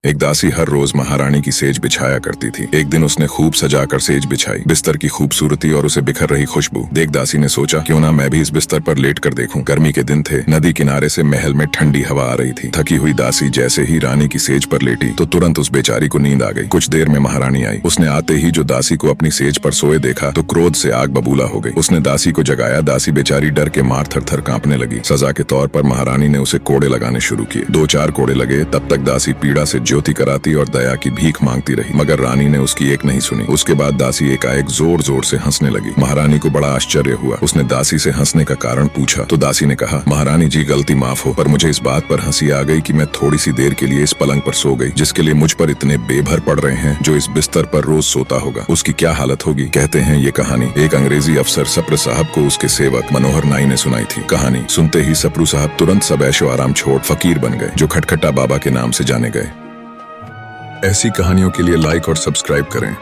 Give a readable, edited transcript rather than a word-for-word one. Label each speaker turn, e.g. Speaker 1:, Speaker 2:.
Speaker 1: एक दासी हर रोज महारानी की सेज बिछाया करती थी। एक दिन उसने खूब सजाकर सेज बिछाई। बिस्तर की खूबसूरती और उसे बिखर रही खुशबू देख दासी ने सोचा, क्यों ना मैं भी इस बिस्तर पर लेट कर देखूं। गर्मी के दिन थे, नदी किनारे से महल में ठंडी हवा आ रही थी। थकी हुई दासी जैसे ही रानी की सेज पर लेटी तो तुरंत उस बेचारी को नींद आ गई। कुछ देर में महारानी आई। उसने आते ही जो दासी को अपनी सेज पर सोए देखा तो क्रोध से आग बबूला हो गई। उसने दासी को जगाया। दासी बेचारी डर के मार थर थर कांपने लगी। सजा के तौर पर महारानी ने उसे कोड़े लगाने शुरू किए। 2-4 कोड़े लगे। तब तक दासी पीड़ा से ज्योति कराती और दया की भीख मांगती रही, मगर रानी ने उसकी एक नहीं सुनी। उसके बाद दासी एकाएक जोर जोर से हंसने लगी। महारानी को बड़ा आश्चर्य हुआ। उसने दासी से हंसने का कारण पूछा तो दासी ने कहा, महारानी जी गलती माफ हो, पर मुझे इस बात पर हंसी आ गई कि मैं थोड़ी सी देर के लिए इस पलंग पर सो गई, जिसके लिए मुझ पर इतने बेभर पड़ रहे हैं। जो इस बिस्तर पर रोज सोता होगा उसकी क्या हालत होगी। कहते हैं ये कहानी एक अंग्रेजी अफसर सप्र साहब को उसके सेवक मनोहर नाई ने सुनाई थी। कहानी सुनते ही सप्रू साहब तुरंत सब ऐशो आराम छोड़ फकीर बन गए, जो खटखटा बाबा के नाम से जाने गए। ऐसी कहानियों के लिए लाइक और सब्सक्राइब करें।